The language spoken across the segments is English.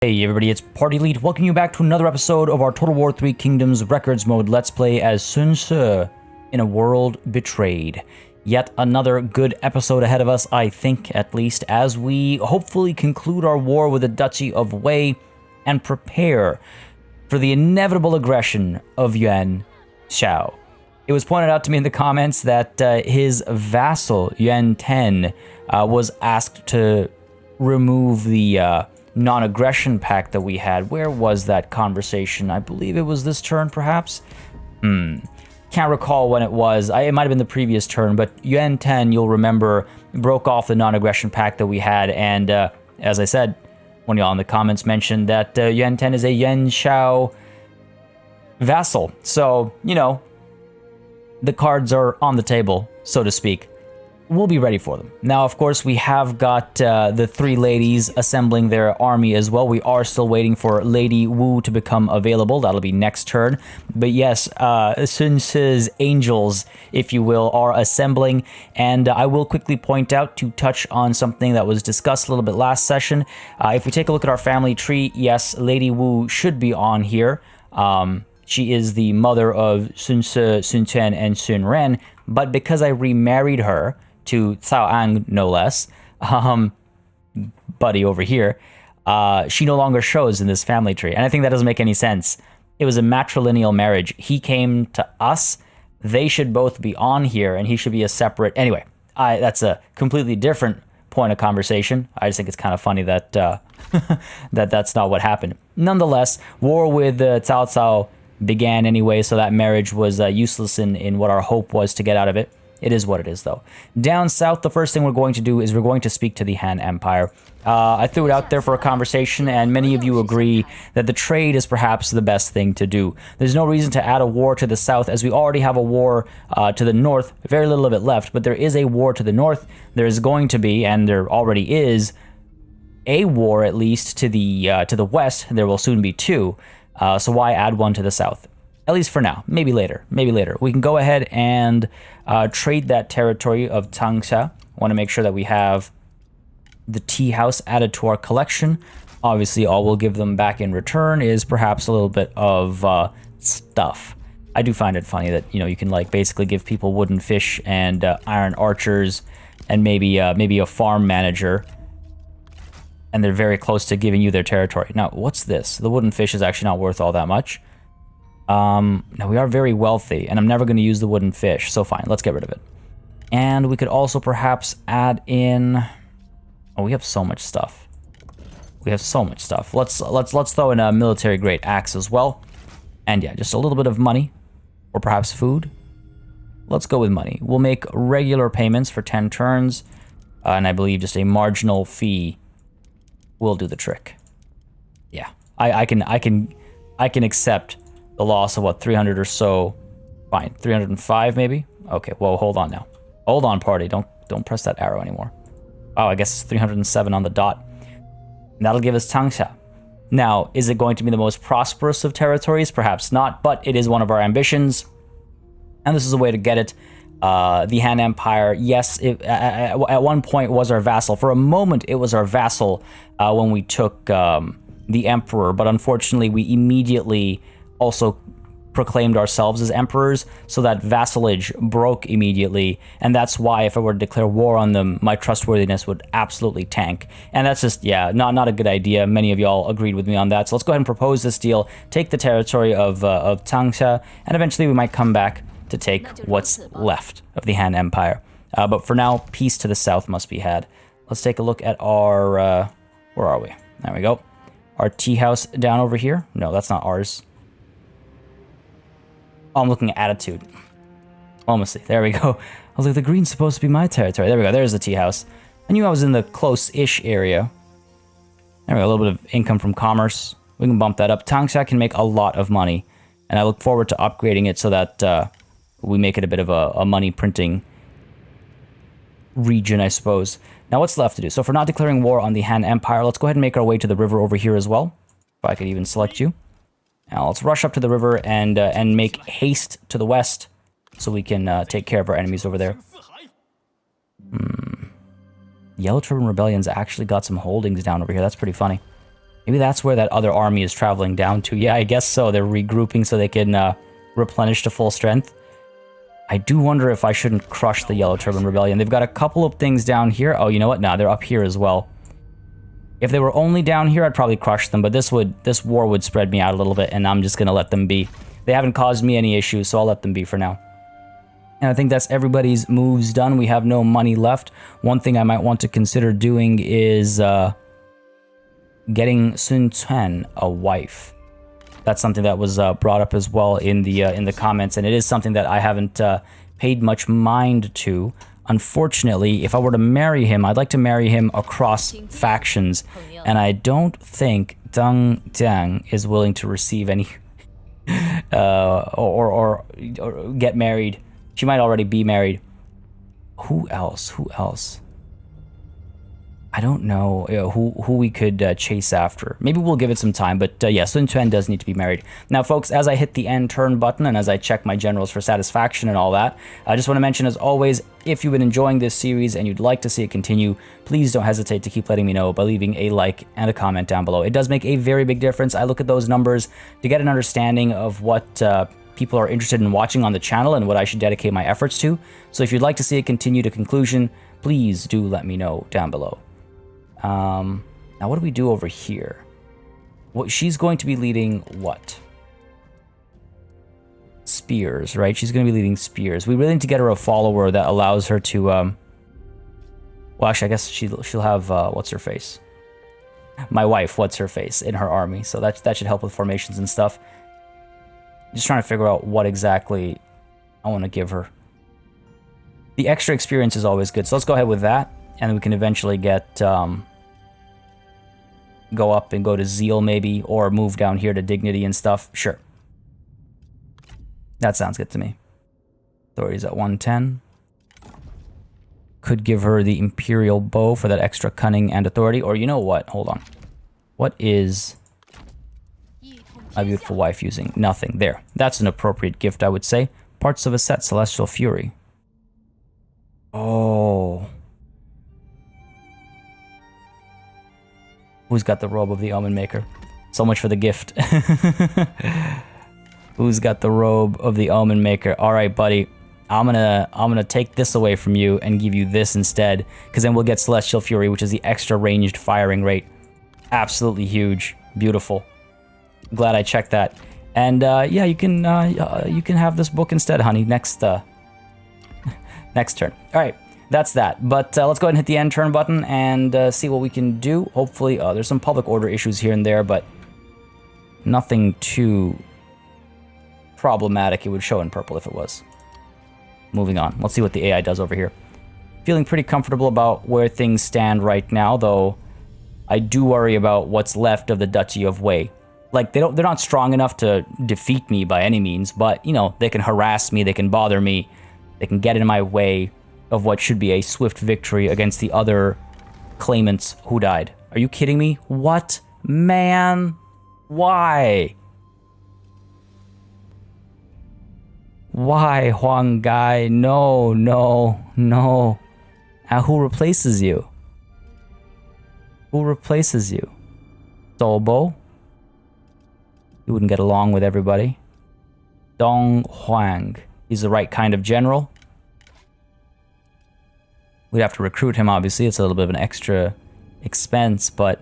Hey everybody, it's Party Elite, welcoming you back to another episode of our Total War 3 Kingdoms Records Mode Let's Play as Sun Tzu in a World Betrayed. Yet another good episode ahead of us, I think, at least, as we hopefully conclude our war with the Duchy of Wei and prepare for the inevitable aggression of Xiao. It was pointed out to me in the comments that his vassal, Yuan 10, was asked to remove the non-aggression pact that we had. Where was that conversation? I believe it was this turn, perhaps? Can't recall when it was. It might have been the previous turn, but Yuan 10, you'll remember, broke off the non-aggression pact that we had, and as I said, one of y'all in the comments mentioned that Yuan 10 is a Xiao vassal. So, you know, the cards are on the table, so to speak. We'll be ready for them. Now, of course, we have got the three ladies assembling their army as well. We are still waiting for Lady Wu to become available. That'll be next turn. But yes, Sun Tzu's angels, if you will, are assembling. And I will quickly point out to touch on something that was discussed a little bit last session. If we take a look at our family tree, yes, Lady Wu should be on here. She is the mother of Sun Tzu, Sun Quan, and Sun Ren. But because I remarried her to Cao Ang, no less, buddy over here, she no longer shows in this family tree. And I think that doesn't make any sense. It was a matrilineal marriage. He came to us. They should both be on here, and he should be a separate... Anyway, that's a completely different point of conversation. I just think it's kind of funny that that's not what happened. Nonetheless, war with Cao Cao began anyway, so that marriage was useless in what our hope was to get out of it. It is what it is, though. Down south, the first thing we're going to do is we're going to speak to the Han Empire. I threw it out there for a conversation, and many of you agree that the trade is perhaps the best thing to do. There's no reason to add a war to the south, as we already have a war to the north. Very little of it left, but there is a war to the north. There is going to be, and there already is, a war at least to the west. There will soon be two. So why add one to the south? At least for now. Maybe later. Maybe later. We can go ahead and trade that territory of Tangsha. Want to make sure that we have the tea house added to our collection. Obviously, all we'll give them back in return is perhaps a little bit of stuff. I do find it funny that, you know, you can like basically give people wooden fish and iron archers and maybe a farm manager, and they're very close to giving you their territory. Now, what's this? The wooden fish is actually not worth all that much. Now we are very wealthy, and I'm never going to use the wooden fish, so fine, let's get rid of it. And we could also perhaps add in... Oh, we have so much stuff. We have so much stuff. Let's throw in a military-grade axe as well. And yeah, just a little bit of money, or perhaps food. Let's go with money. We'll make regular payments for 10 turns, and I believe just a marginal fee will do the trick. Yeah, I can accept the loss of what, 300 or so. Fine, 305 maybe. Okay, well, hold on now. Hold on, party. Don't press that arrow anymore. Oh, I guess it's 307 on the dot. And that'll give us Tangsha. Now, is it going to be the most prosperous of territories? Perhaps not, but it is one of our ambitions, and this is a way to get it. The Han Empire, yes, at one point was our vassal. For a moment, it was our vassal when we took the Emperor, but unfortunately, we immediately also proclaimed ourselves as emperors, so that vassalage broke immediately, and that's why if I were to declare war on them, my trustworthiness would absolutely tank. And that's just, yeah, not a good idea. Many of y'all agreed with me on that, so let's go ahead and propose this deal, take the territory of Tangsha, and eventually we might come back to take what's left of the Han Empire. But for now, peace to the south must be had. Let's take a look at our, where are we? There we go. Our tea house down over here. No, that's not ours. Oh, I'm looking at attitude. Almost. There we go. I was like, the green's supposed to be my territory. There we go. There's the tea house. I knew I was in the close-ish area. There we go. A little bit of income from commerce. We can bump that up. Tangsha can make a lot of money, and I look forward to upgrading it so that we make it a bit of a money printing region, I suppose. Now, what's left to do? So, for not declaring war on the Han Empire, let's go ahead and make our way to the river over here as well. If I could even select you. Now, let's rush up to the river and make haste to the west so we can take care of our enemies over there. Yellow Turban Rebellion's actually got some holdings down over here. That's pretty funny. Maybe that's where that other army is traveling down to. Yeah, I guess so. They're regrouping so they can replenish to full strength. I do wonder if I shouldn't crush the Yellow Turban Rebellion. They've got a couple of things down here. Oh, you know what? Nah, they're up here as well. If they were only down here, I'd probably crush them, but this war would spread me out a little bit, and I'm just going to let them be. They haven't caused me any issues, so I'll let them be for now. And I think that's everybody's moves done. We have no money left. One thing I might want to consider doing is getting Sun Quan a wife. That's something that was brought up as well in the comments, and it is something that I haven't paid much mind to. Unfortunately, if I were to marry him, I'd like to marry him across factions, and I don't think Deng Jiang is willing to receive any or get married. She might already be married. Who else? Who else? I don't know who we could chase after. Maybe we'll give it some time, but yeah, Sun Quan does need to be married. Now, folks, as I hit the end turn button and as I check my generals for satisfaction and all that, I just want to mention, as always, if you've been enjoying this series and you'd like to see it continue, please don't hesitate to keep letting me know by leaving a like and a comment down below. It does make a very big difference. I look at those numbers to get an understanding of what people are interested in watching on the channel and what I should dedicate my efforts to. So if you'd like to see it continue to conclusion, please do let me know down below. Now what do we do over here? What she's going to be leading what? Spears, right? She's going to be leading spears. We really need to get her a follower that allows her to, well, actually, I guess she'll have, what's her face? My wife, what's her face, in her army. So that should help with formations and stuff. Just trying to figure out what exactly I want to give her. The extra experience is always good. So let's go ahead with that. And then we can eventually get, go up and go to Zeal maybe, or move down here to Dignity and stuff. Sure. That sounds good to me. Authority's at 110. Could give her the Imperial Bow for that extra cunning and authority. Or you know what? Hold on. What is my beautiful wife using? Nothing. There. That's an appropriate gift, I would say. Parts of a set, Celestial Fury. Oh. Who's got the robe of the Omen Maker? So much for the gift. Who's got the robe of the Omen Maker? All right, buddy. I'm gonna take this away from you and give you this instead, because then we'll get Celestial Fury, which is the extra ranged firing rate. Absolutely huge. Beautiful. Glad I checked that. And yeah, you can have this book instead, honey. Next next turn. All right. That's that. But let's go ahead and hit the end turn button and see what we can do. Hopefully, there's some public order issues here and there, but nothing too problematic. It would show in purple if it was. Moving on. Let's see what the AI does over here. Feeling pretty comfortable about where things stand right now, though I do worry about what's left of the Duchy of Wei. Like, they're not strong enough to defeat me by any means, but, you know, they can harass me, they can bother me, they can get in my way of what should be a swift victory against the other claimants who died. Are you kidding me? What? Man? Why? Why, Huang Gai? No, no, no. And who replaces you? Who replaces you? Dobo? You wouldn't get along with everybody. Dong Huang. He's the right kind of general. We'd have to recruit him, obviously. It's a little bit of an extra expense, but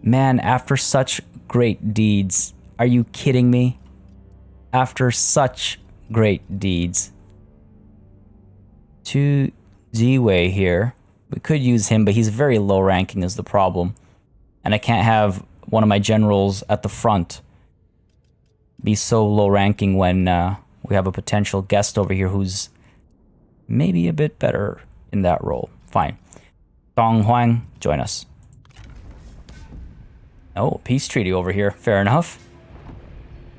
man, after such great deeds, are you kidding me? After such great deeds. To Ziwei here. We could use him, but he's very low ranking is the problem. And I can't have one of my generals at the front be so low ranking when we have a potential guest over here who's maybe a bit better in that role. Fine. Dong Huang, join us. Oh, peace treaty over here. Fair enough.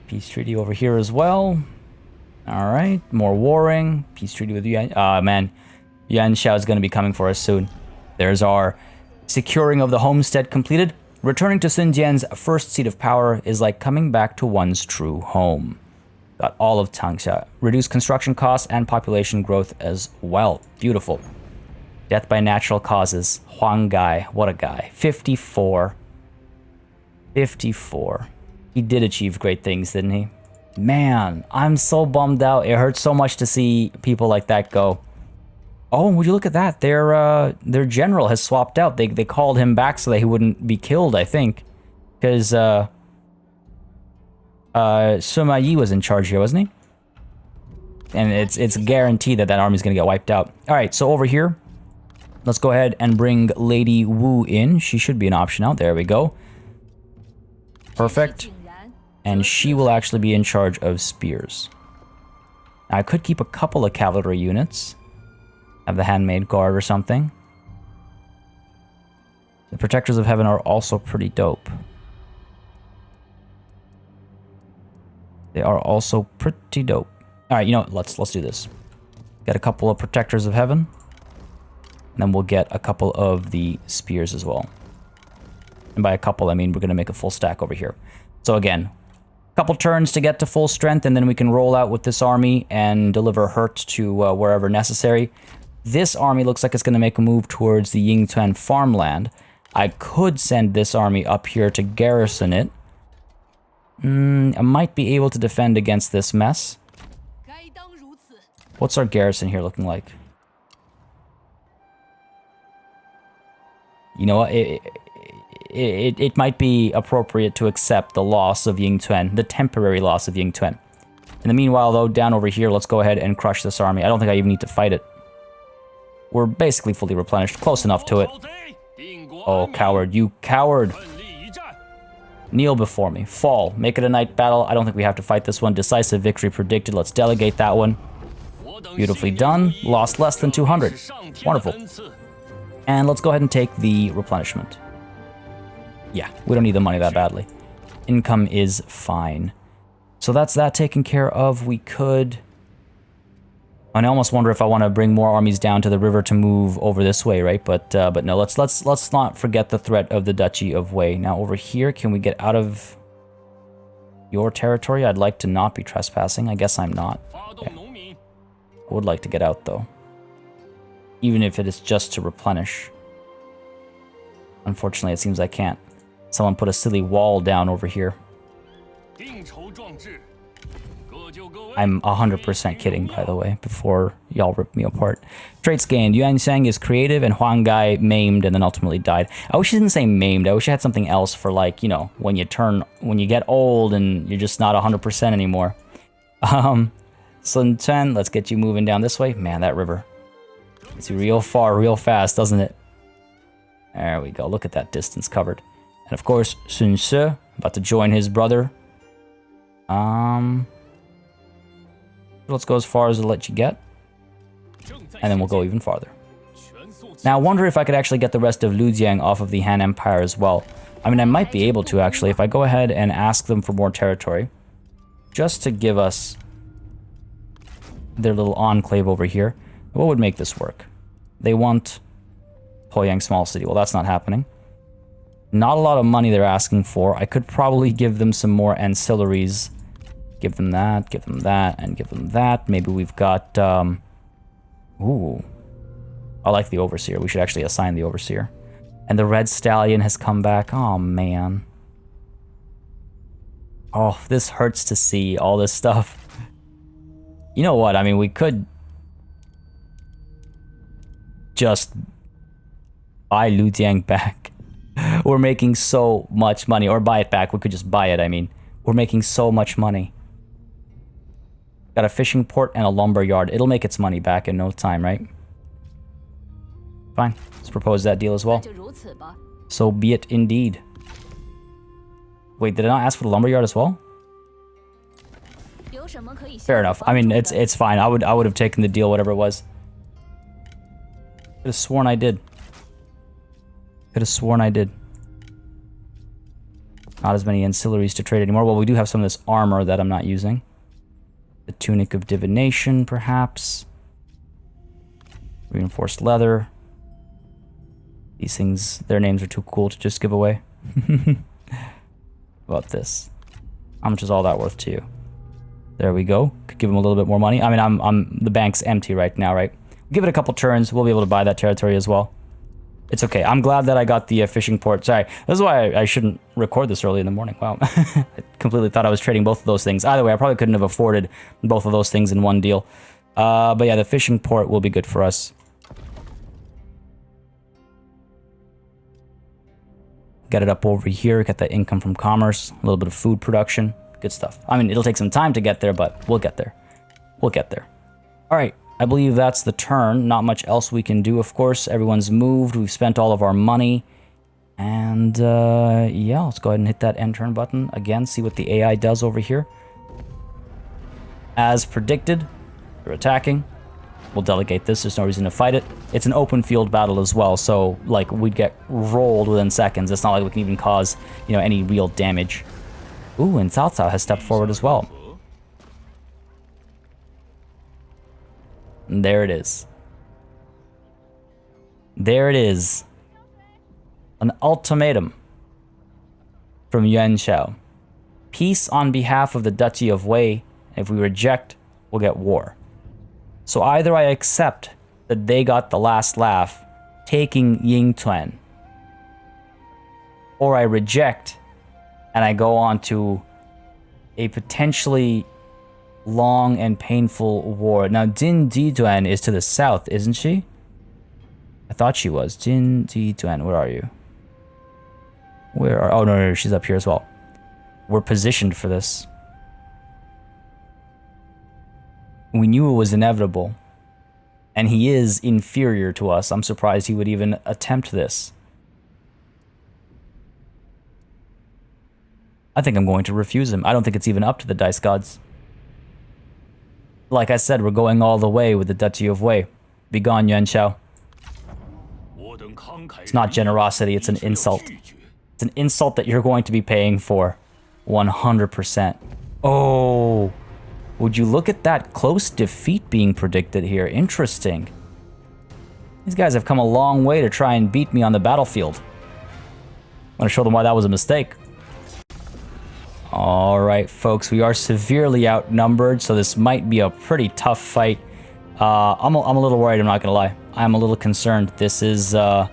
Peace treaty over here as well. All right, more warring. Peace treaty with Yuan. Man, Yuan Xiao is going to be coming for us soon. There's our securing of the homestead completed. Returning to Sun Jian's first seat of power is like coming back to one's true home. Got all of Tangsha. Reduced construction costs and population growth as well. Beautiful. Death by natural causes. Huang Gai. What a guy. 54. 54. He did achieve great things, didn't he? Man, I'm so bummed out. It hurts so much to see people like that go. Oh, would you look at that? Their general has swapped out. They called him back so that he wouldn't be killed, I think. Because Sima Yi was in charge here, wasn't he? And it's guaranteed that that army's gonna get wiped out. Alright, so over here, let's go ahead and bring Lady Wu in. She should be an option out. There we go. Perfect. And she will actually be in charge of spears. Now, I could keep a couple of cavalry units. Have the handmaid guard or something. The Protectors of Heaven are also pretty dope. They are also pretty dope. Alright, you know what? Let's do this. Get a couple of Protectors of Heaven. And then we'll get a couple of the spears as well. And by a couple, I mean we're going to make a full stack over here. So again, a couple turns to get to full strength, and then we can roll out with this army and deliver hurt to wherever necessary. This army looks like it's going to make a move towards the Ying farmland. I could send this army up here to garrison it. I might be able to defend against this mess. What's our garrison here looking like? You know what? It might be appropriate to accept the loss of Ying, the temporary loss of Ying. In the meanwhile, though, down over here, let's go ahead and crush this army. I don't think I even need to fight it. We're basically fully replenished, close enough to it. Oh, coward, you coward. Kneel before me. Fall. Make it a night battle. I don't think we have to fight this one. Decisive victory predicted. Let's delegate that one. Beautifully done. Lost less than 200. Wonderful. And let's go ahead and take the replenishment. Yeah, we don't need the money that badly. Income is fine. So that's that taken care of. We could... And I almost wonder if I want to bring more armies down to the river to move over this way, right? But no, let's not forget the threat of the Duchy of Wei. Now over here, can we get out of your territory? I'd like to not be trespassing. I guess I'm not. Okay. I would like to get out though, even if it is just to replenish. Unfortunately, it seems I can't. Someone put a silly wall down over here. I'm 100% kidding, by the way, before y'all rip me apart. Traits gained. Yuan Sheng is creative, and Huang Gai maimed and then ultimately died. I wish it didn't say maimed. I wish I had something else for, like, you know, when you get old and you're just not 100% anymore. Sun Chen, let's get you moving down this way. Man, that river. It's real far, real fast, doesn't it? There we go. Look at that distance covered. And of course, Sun Ce, about to join his brother. Let's go as far as it'll let you get. And then we'll go even farther. Now, I wonder if I could actually get the rest of Lujiang off of the Han Empire as well. I mean, I might be able to, actually, if I go ahead and ask them for more territory. Just to give us their little enclave over here. What would make this work? They want Poyang Small City. Well, that's not happening. Not a lot of money they're asking for. I could probably give them some more ancillaries. Give them that, and give them that. Maybe we've got, ooh. I like the Overseer. We should actually assign the Overseer. And the Red Stallion has come back. Oh, man. Oh, this hurts to see all this stuff. You know what? I mean, we could just buy Lujiang back. We're making so much money. Or buy it back. We could just buy it, I mean. We're making so much money. Got a fishing port and a lumber yard. It'll make its money back in no time, right? Fine. Let's propose that deal as well. So be it indeed. Wait, did I not ask for the lumber yard as well? Fair enough. I mean, it's fine. I would have taken the deal, whatever it was. Could have sworn I did. Could have sworn I did. Not as many ancillaries to trade anymore. Well, we do have some of this armor that I'm not using. The Tunic of Divination, perhaps. Reinforced leather. These things, their names are too cool to just give away. About this. How much is all that worth to you? There we go. Could give them a little bit more money. I mean, the bank's empty right now, right? Give it a couple turns. We'll be able to buy that territory as well. It's okay. I'm glad that I got the fishing port. Sorry. This is why I shouldn't record this early in the morning. Wow. I completely thought I was trading both of those things. Either way, I probably couldn't have afforded both of those things in one deal. But yeah, the fishing port will be good for us. Get it up over here. Get that income from commerce. A little bit of food production. Good stuff. I mean, it'll take some time to get there, but we'll get there. We'll get there. All right. I believe that's the turn. Not much else we can do, of course. Everyone's moved. We've spent all of our money. And, yeah, let's go ahead and hit that end turn button. Again, see what the AI does over here. As predicted, they're attacking. We'll delegate this. There's no reason to fight it. It's an open field battle as well, so, like, we'd get rolled within seconds. It's not like we can even cause, you know, any real damage. Ooh, and Cao Cao has stepped forward as well. And there it is. There it is. An ultimatum from Yuan Xiao. Peace on behalf of the Duchy of Wei. If we reject, we'll get war. So either I accept that they got the last laugh, taking Ying Tuan, or I reject and I go on to a potentially long and painful war. Now, Jin Jituan is to the south, isn't she? I thought she was. Jin Jituan, where are you? Where are... Oh, no, she's up here as well. We're positioned for this. We knew it was inevitable. And he is inferior to us. I'm surprised he would even attempt this. I think I'm going to refuse him. I don't think it's even up to the dice gods. Like I said, we're going all the way with the Duchy of Wei. Be gone, Yuan Xiao. It's not generosity, it's an insult. It's an insult that you're going to be paying for. 100%. Oh, would you look at that close defeat being predicted here? Interesting. These guys have come a long way to try and beat me on the battlefield. I'm going to show them why that was a mistake. All right, folks, we are severely outnumbered, so this might be a pretty tough fight. I'm a little worried, I'm not going to lie. I'm a little concerned. This is, the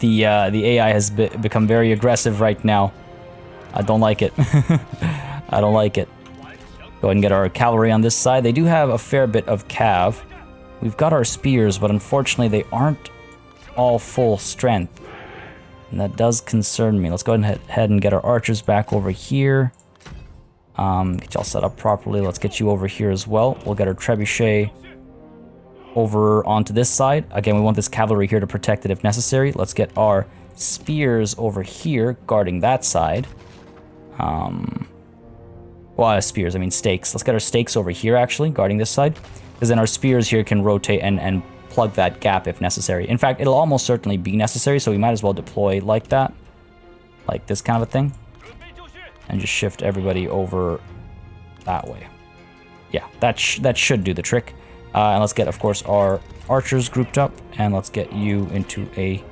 AI has become very aggressive right now. I don't like it. I don't like it. Go ahead and get our cavalry on this side. They do have a fair bit of cav. We've got our spears, but unfortunately they aren't all full strength. And that does concern me. Let's go ahead and get our archers back over here. Get y'all set up properly. Let's get you over here as well. We'll get our trebuchet over onto this side. Again, we want this cavalry here to protect it if necessary. Let's get our spears over here guarding that side. Well, spears, I mean stakes. Let's get our stakes over here, actually, guarding this side. Because then our spears here can rotate and plug that gap if necessary. In fact, it'll almost certainly be necessary, so we might as well deploy like that. Like this kind of a thing. And just shift everybody over that way. Yeah, that should do the trick. And let's get, of course, our archers grouped up. And let's get you into a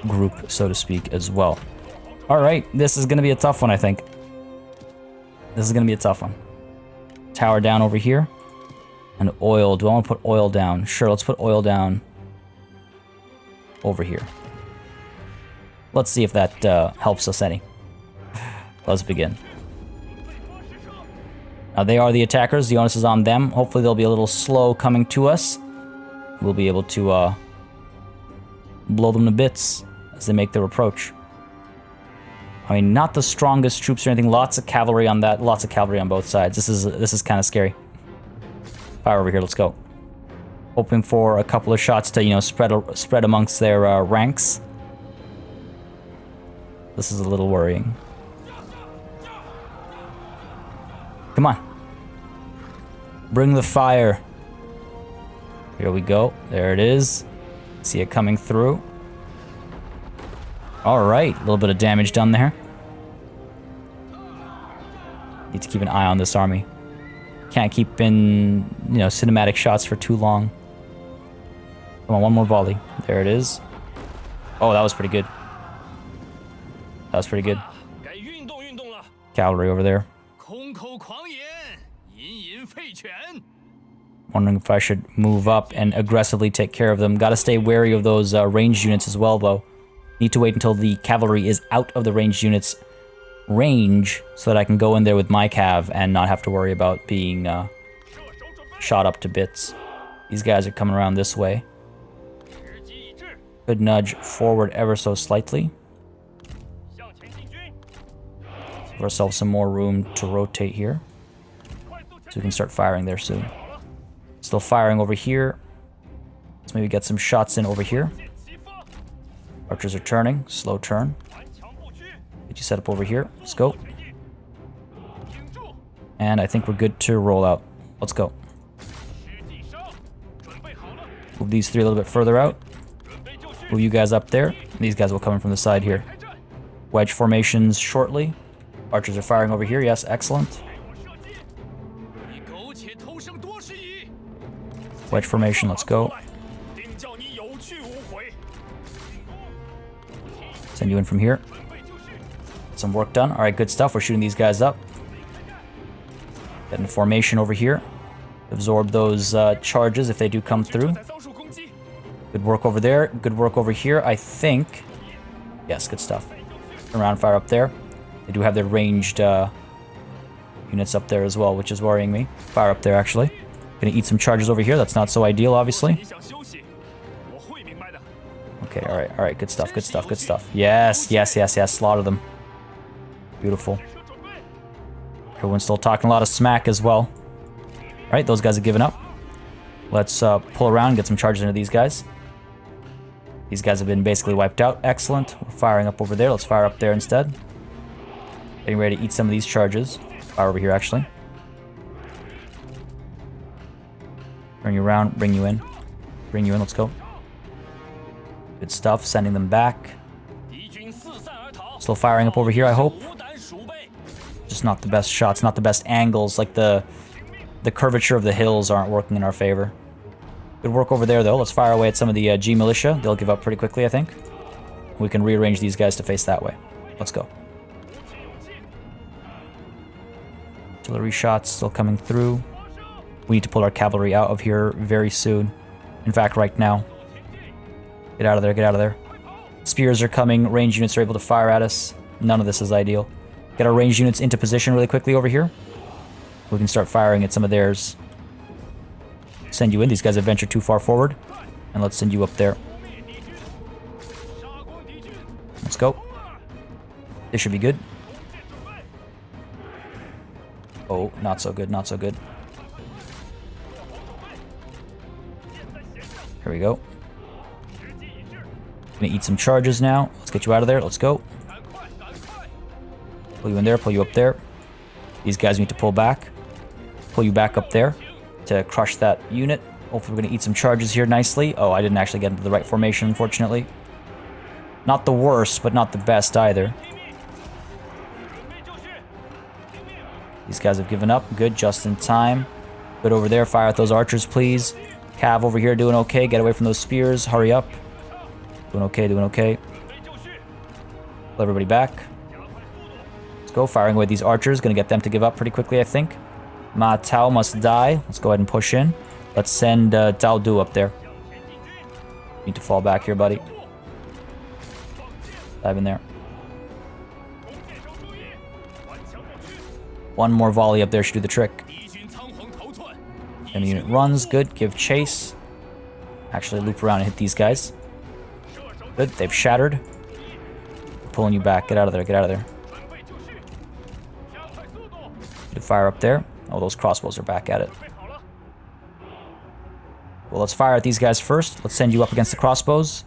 group, so to speak, as well. All right, this is going to be a tough one, I think. This is going to be a tough one. Tower down over here. And oil. Do I want to put oil down? Sure, let's put oil down over here. Let's see if that helps us any. Let's begin. Now, they are the attackers. The onus is on them. Hopefully, they'll be a little slow coming to us. We'll be able to blow them to bits as they make their approach. I mean, not the strongest troops or anything. Lots of cavalry on that. Lots of cavalry on both sides. This is kind of scary. Fire over here. Let's go. Hoping for a couple of shots to, you know, spread amongst their ranks. This is a little worrying. Come on. Bring the fire. Here we go. There it is. See it coming through. All right, a little bit of damage done there. Need to keep an eye on this army. Can't keep in, you know, cinematic shots for too long. Come on, one more volley. There it is. Oh, that was pretty good. That was pretty good. Cavalry over there. Wondering if I should move up and aggressively take care of them. Gotta stay wary of those ranged units as well, though. Need to wait until the cavalry is out of the ranged units' range so that I can go in there with my cav and not have to worry about being shot up to bits. These guys are coming around this way. Could nudge forward ever so slightly. Give ourselves some more room to rotate here. So we can start firing there soon. Still firing over here. Let's maybe get some shots in over here. Archers are turning. Slow turn. Get you set up over here. Let's go. And I think we're good to roll out. Let's go. Move these three a little bit further out. Move you guys up there. These guys will come in from the side here. Wedge formations shortly. Archers are firing over here. Yes, excellent. Wedge formation, let's go. Send you in from here. Some work done. All right, good stuff. We're shooting these guys up. Get in formation over here. Absorb those charges if they do come through. Good work over there. Good work over here, I think. Yes, good stuff. Turn around, fire up there. They do have their ranged units up there as well, which is worrying me. Fire up there, actually. Gonna eat some charges over here. That's not so ideal, obviously. Okay, all right, good stuff, good stuff, good stuff. Yes, yes, yes, yes, slaughter them. Beautiful. Everyone's still talking a lot of smack as well. All right, those guys have given up. Let's pull around, get some charges into these guys. These guys have been basically wiped out. Excellent. We're firing up over there. Let's fire up there instead. Getting ready to eat some of these charges. Fire over here, actually. Turn you around, bring you in. Bring you in, let's go. Good stuff, sending them back. Still firing up over here, I hope. Just not the best shots, not the best angles. Like the curvature of the hills aren't working in our favor. Good work over there, though. Let's fire away at some of the G militia. They'll give up pretty quickly, I think. We can rearrange these guys to face that way. Let's go. Artillery shots still coming through. We need to pull our cavalry out of here very soon. In fact, right now. Get out of there, get out of there. Spears are coming. Ranged units are able to fire at us. None of this is ideal. Get our ranged units into position really quickly over here. We can start firing at some of theirs. Send you in. These guys have ventured too far forward. And let's send you up there. Let's go. This should be good. Oh, not so good, not so good. Here we go. Gonna eat some charges now. Let's get you out of there. Let's go. Pull you in there, pull you up there. These guys need to pull back. Pull you back up there to crush that unit. Hopefully we're gonna eat some charges here nicely. Oh, I didn't actually get into the right formation, unfortunately. Not the worst, but not the best either. These guys have given up. Good, just in time. Good over there. Fire at those archers, please. Cav over here doing okay. Get away from those spears. Hurry up. Doing okay, doing okay. Pull everybody back. Let's go. Firing away these archers. Gonna get them to give up pretty quickly, I think. Ma Tao must die. Let's go ahead and push in. Let's send Tao Du up there. Need to fall back here, buddy. Dive in there. One more volley up there should do the trick. And the unit runs. Good. Give chase. Actually loop around and hit these guys. Good. They've shattered. Pulling you back. Get out of there. Get out of there. Good fire up there. Oh, those crossbows are back at it. Well, let's fire at these guys first. Let's send you up against the crossbows.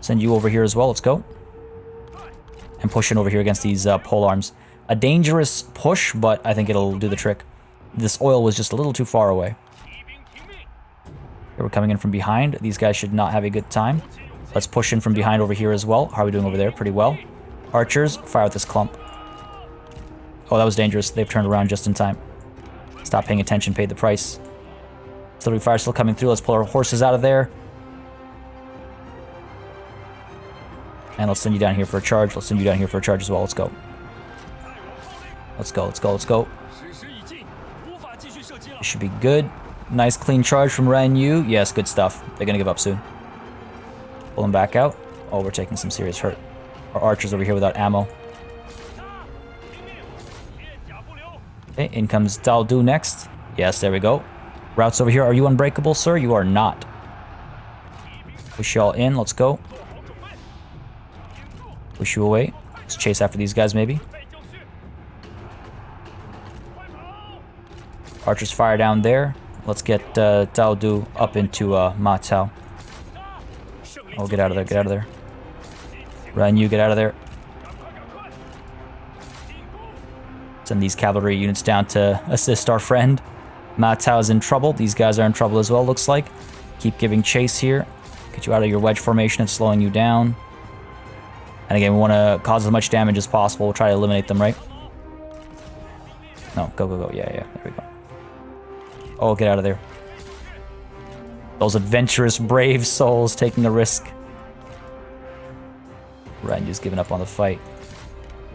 Send you over here as well. Let's go. And push in over here against these pole arms. A dangerous push, but I think it'll do the trick. This oil was just a little too far away. Here we're coming in from behind. These guys should not have a good time. Let's push in from behind over here as well. How are we doing over there? Pretty well. Archers, fire at this clump. Oh, that was dangerous. They've turned around just in time. Stop paying attention, paid the price. Artillery fire still coming through. Let's pull our horses out of there. And let's send you down here for a charge. Let's send you down here for a charge as well. Let's go. Let's go, let's go, let's go. This should be good. Nice clean charge from Ren Yu. Yes, good stuff. They're gonna give up soon. Pull them back out. Oh, we're taking some serious hurt. Our archers over here without ammo. Okay, in comes Dao Du next. Yes, there we go. Routes over here. Are you unbreakable, sir? You are not. Push you all in. Let's go. Push you away. Let's chase after these guys, maybe. Archers fire down there. Let's get Dao Du up into Ma Cao. Oh, get out of there, get out of there. Ren Yu, get out of there. Send these cavalry units down to assist our friend. Ma Cao is in trouble. These guys are in trouble as well, looks like. Keep giving chase here. Get you out of your wedge formation. It's slowing you down. And again, we want to cause as much damage as possible. We'll try to eliminate them, right? No, go, go, go. Yeah, yeah, there we go. Oh, get out of there. Those adventurous, brave souls taking a risk. Ren Yu's giving up on the fight.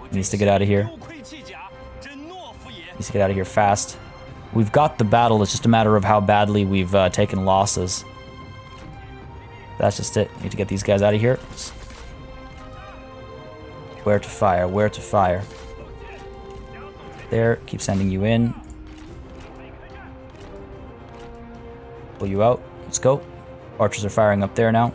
He needs to get out of here. Needs to get out of here fast. We've got the battle. It's just a matter of how badly we've taken losses. That's just it. Need to get these guys out of here. Where to fire? Where to fire? There. Keep sending you in. Pull you out. Let's go. Archers are firing up there now.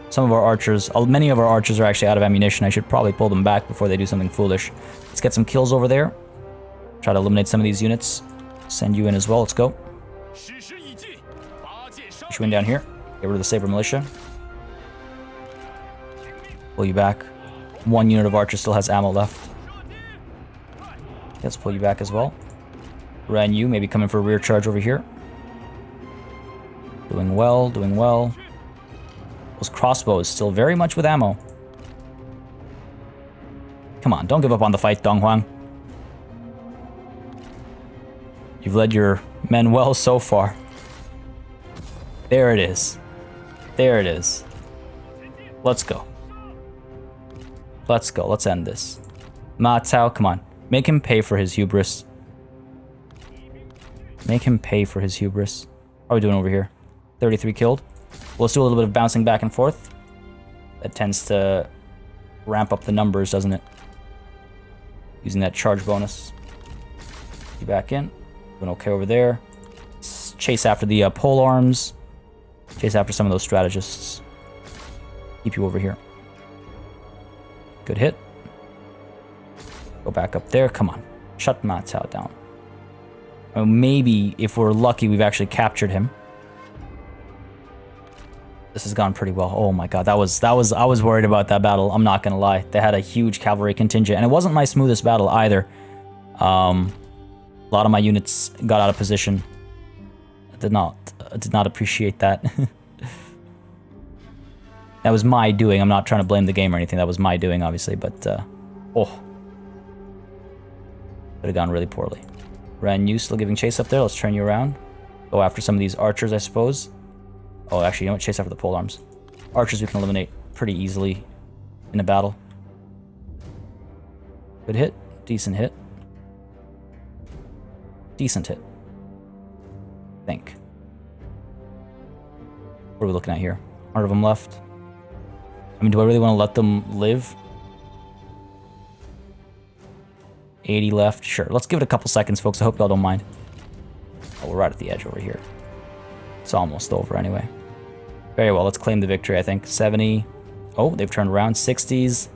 Some of our archers, many of our archers are actually out of ammunition. I should probably pull them back before they do something foolish. Let's get some kills over there. Try to eliminate some of these units. Send you in as well. Let's go. Push you in down here. Get rid of the Saber Militia. Pull you back. One unit of archers still has ammo left. Let's pull you back as well. Ren Yu maybe coming for a rear charge over here. Doing well, doing well. Those crossbows still very much with ammo. Come on, don't give up on the fight, Dong Huang. You've led your men well so far. There it is. There it is. Let's go. Let's go. Let's end this. Ma Cao, come on. Make him pay for his hubris. Make him pay for his hubris. How are we doing over here? 33 killed. Well, let's do a little bit of bouncing back and forth. That tends to ramp up the numbers, doesn't it? Using that charge bonus. You back in. Doing okay over there. Let's chase after the pole arms. Chase after some of those strategists. Keep you over here. Good hit. Go back up there. Come on. Shut Ma Cao down. Well, maybe, if we're lucky, we've actually captured him. This has gone pretty well. Oh my god, I was worried about that battle. I'm not gonna lie. They had a huge cavalry contingent, and it wasn't my smoothest battle either. A lot of my units got out of position. I did not appreciate that. That was my doing. I'm not trying to blame the game or anything. That was my doing, obviously, but oh, could have gone really poorly. Ren Yu still giving chase up there. Let's turn you around. Go after some of these archers, I suppose. Oh, actually, you know what? Chase after the pole arms. Archers we can eliminate pretty easily in a battle. Good hit. Decent hit. Decent hit. I think. What are we looking at here? 100 of them left. I mean, do I really want to let them live? 80 left. Sure. Let's give it a couple seconds, folks. I hope y'all don't mind. Oh, we're right at the edge over here. It's almost over anyway. Very well. Let's claim the victory, I think. 70. Oh, they've turned around. 60s.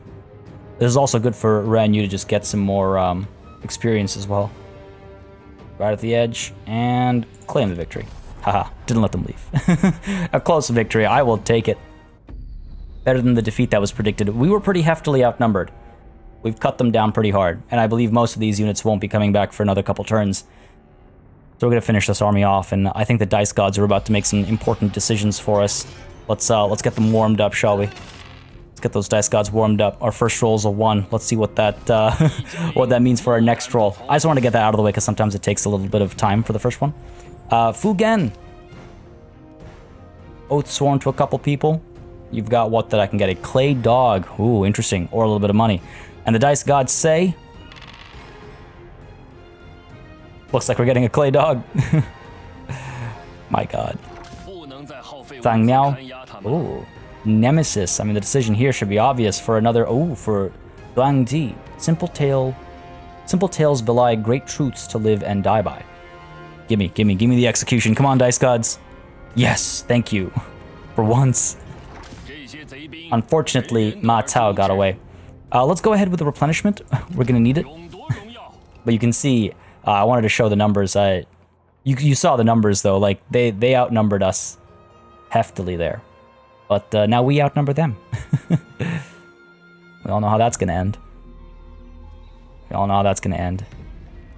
This is also good for Ren Yu to just get some more experience as well. Right at the edge. And claim the victory. Haha. Didn't let them leave. A close victory. I will take it. Better than the defeat that was predicted. We were pretty heftily outnumbered. We've cut them down pretty hard. And I believe most of these units won't be coming back for another couple turns. So we're going to finish this army off, and I think the Dice Gods are about to make some important decisions for us. Let's get them warmed up, shall we? Let's get those Dice Gods warmed up. Our first roll is a 1. Let's see what that what that means for our next roll. I just want to get that out of the way, because sometimes it takes a little bit of time for the first one. Fu Gen. Oath sworn to a couple people. You've got what that I can get? A clay dog. Ooh, interesting. Or a little bit of money. And the Dice Gods say... Looks like we're getting a clay dog. My god. Zhang Miao. Ooh. Nemesis. I mean, the decision here should be obvious for another... Ooh, for Duang Di. Simple tales belie great truths to live and die by. Gimme the execution. Come on, dice gods. Yes, thank you. For once. Unfortunately, Ma Tao got away. Let's go ahead with the replenishment. We're gonna need it. But you can see, I wanted to show the numbers. You saw the numbers though, like they outnumbered us heftily there. But now we outnumber them. We all know how that's gonna end.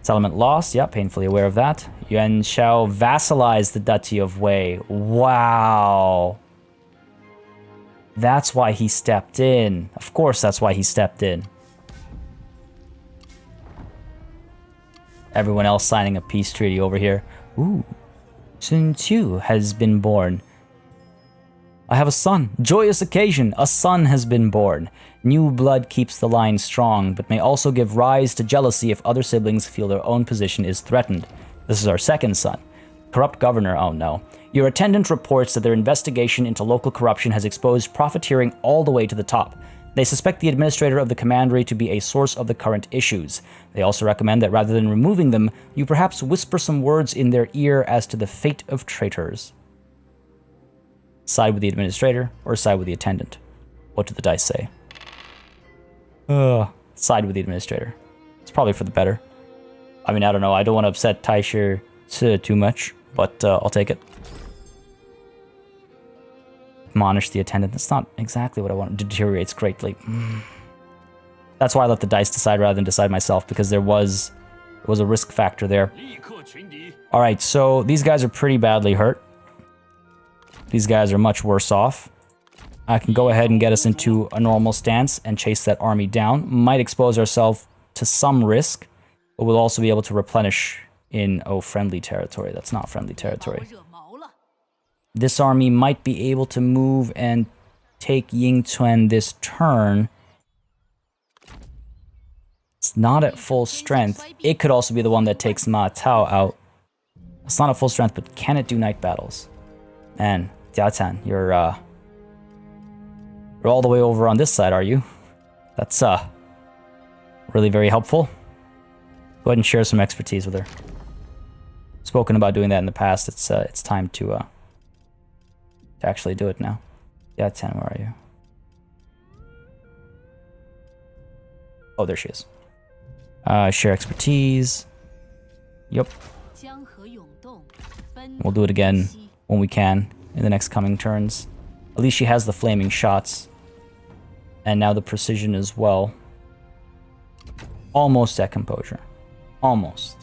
Settlement lost, yep, painfully aware of that. Yuan Xiao vassalized the Duchy of Wei. Wow. That's why he stepped in. Of course that's why he stepped in. Everyone else signing a peace treaty over here. Ooh. Sun Qiu has been born. I have a son. Joyous occasion. A son has been born. New blood keeps the line strong, but may also give rise to jealousy if other siblings feel their own position is threatened. This is our second son. Corrupt governor, oh no. Your attendant reports that their investigation into local corruption has exposed profiteering all the way to the top. They suspect the administrator of the commandery to be a source of the current issues. They also recommend that rather than removing them, you perhaps whisper some words in their ear as to the fate of traitors. Side with the administrator or side with the attendant? What do the dice say? Side with the administrator. It's probably for the better. I mean, I don't know. I don't want to upset Taisher too much, but I'll take it. Admonish the attendant. That's not exactly what I want. It deteriorates greatly. That's why I let the dice decide rather than decide myself, because there was a risk factor there. Alright, so these guys are pretty badly hurt. These guys are much worse off. I can go ahead and get us into a normal stance and chase that army down. Might expose ourselves to some risk, but we'll also be able to replenish in, friendly territory. That's not friendly territory. This army might be able to move and take Ying this turn. It's not at full strength. It could also be the one that takes Ma Tao out. It's not at full strength, but can it do night battles? Man, Jiatan, you're all the way over on this side, are you? That's really very helpful. Go ahead and share some expertise with her. Spoken about doing that in the past. It's time to actually do it now. Jiatan, where are you? Oh, there she is. Share expertise. Yep. We'll do it again when we can in the next coming turns. At least she has the flaming shots. And now the precision as well. Almost at composure. Almost.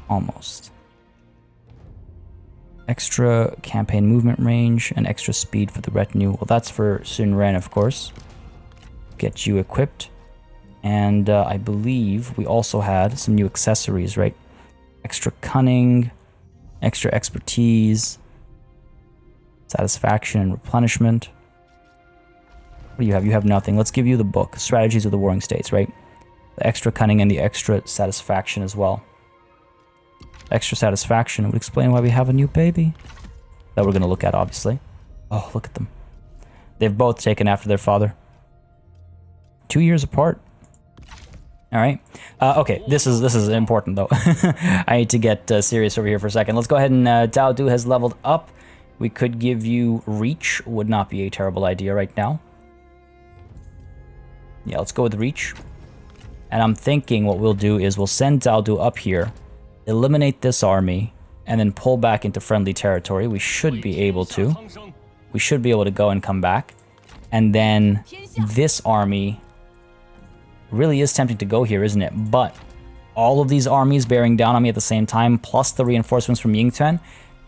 Almost. Extra campaign movement range and extra speed for the retinue. Well, that's for Sun Ren, of course. Get you equipped. And I believe we also had some new accessories, right? Extra cunning, extra expertise, satisfaction and replenishment. What do you have? You have nothing. Let's give you the book, Strategies of the Warring States, right? The extra cunning and the extra satisfaction as well. Extra satisfaction would explain why we have a new baby. That we're going to look at, obviously. Oh, look at them. They've both taken after their father. 2 years apart. All right. Okay, this is important, though. I need to get serious over here for a second. Let's go ahead and Dao Du has leveled up. We could give you Reach. Would not be a terrible idea right now. Yeah, let's go with Reach. And I'm thinking what we'll do is we'll send Dao Du up here, eliminate this army, and then pull back into friendly territory. We should be able to. We should be able to go and come back. And then this army really is tempting to go here, isn't it? But all of these armies bearing down on me at the same time, plus the reinforcements from Ying,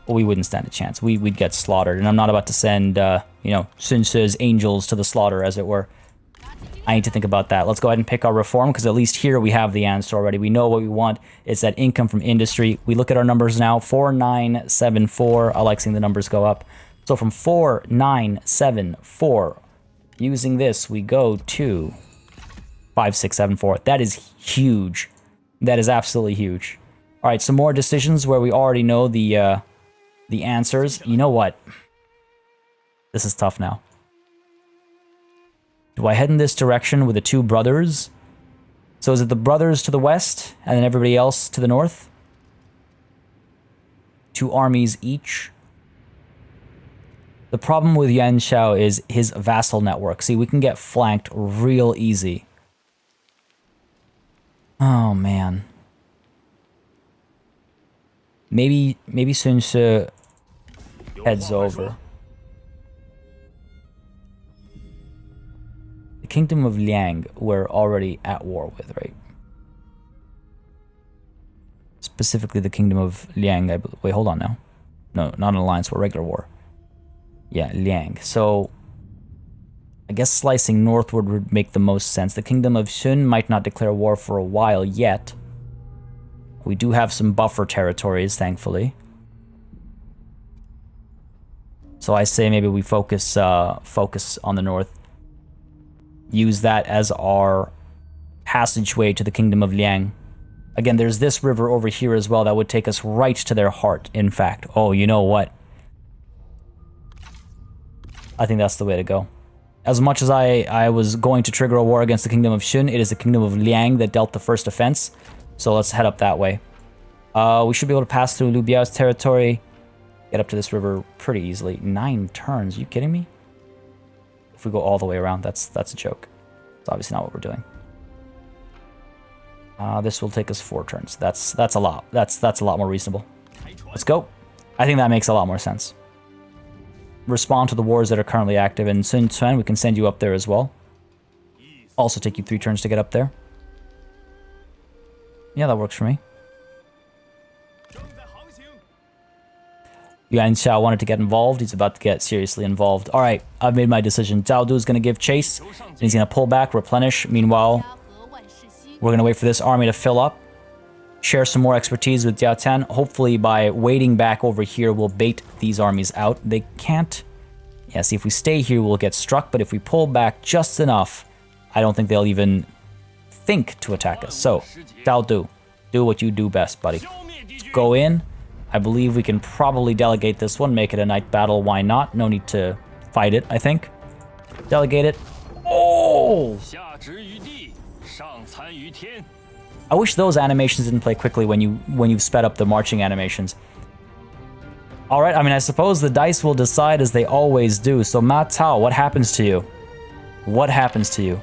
we wouldn't stand a chance. We'd get slaughtered. And I'm not about to send, Sun Tzu's angels to the slaughter, as it were. I need to think about that. Let's go ahead and pick our reform, because at least here we have the answer already. We know what we want. It's that income from industry. We look at our numbers now. 4974. I like seeing the numbers go up. So from 4974, using this, we go to 5674. That is huge. That is absolutely huge. All right, some more decisions where we already know the answers. You know what? This is tough now. Do I head in this direction with the two brothers? So is it the brothers to the west and then everybody else to the north? 2 armies each. The problem with Yan Xiao is his vassal network. See, we can get flanked real easy. Oh, man. Maybe Sun Ce heads over. The Kingdom of Liang we're already at war with, right? Specifically the Kingdom of Liang. Wait, hold on now. No, not an alliance war, regular war. Yeah, Liang. So, I guess slicing northward would make the most sense. The Kingdom of Xun might not declare war for a while yet. We do have some buffer territories, thankfully. So I say maybe we focus on the north. Use that as our passageway to the Kingdom of Liang. Again, there's this river over here as well that would take us right to their heart, in fact. Oh, you know what? I think that's the way to go. As much as I was going to trigger a war against the Kingdom of Xun, it is the Kingdom of Liang that dealt the first offense. So let's head up that way. We should be able to pass through Liu Biao's territory. Get up to this river pretty easily. 9 turns, are you kidding me? If we go all the way around, that's a joke. It's obviously not what we're doing. This will take us 4 turns. That's a lot. That's a lot more reasonable. Let's go. I think that makes a lot more sense. Respond to the wars that are currently active, and Sun Quan, we can send you up there as well. Also take you 3 turns to get up there. Yeah, that works for me. Yuan Xiao wanted to get involved. He's about to get seriously involved. All right, I've made my decision. Zhao Du is going to give chase, and he's going to pull back, replenish. Meanwhile, we're going to wait for this army to fill up. Share some more expertise with Jiao Tian. Hopefully, by waiting back over here, we'll bait these armies out. They can't... Yeah, see, if we stay here, we'll get struck. But if we pull back just enough, I don't think they'll even think to attack us. So, Zhao Du, do what you do best, buddy. Just go in. I believe we can probably delegate this one, make it a night battle. Why not? No need to fight it, I think. Delegate it. Oh! I wish those animations didn't play quickly when you've sped up the marching animations. All right, I mean, I suppose the dice will decide as they always do. So Ma Tao, what happens to you? What happens to you?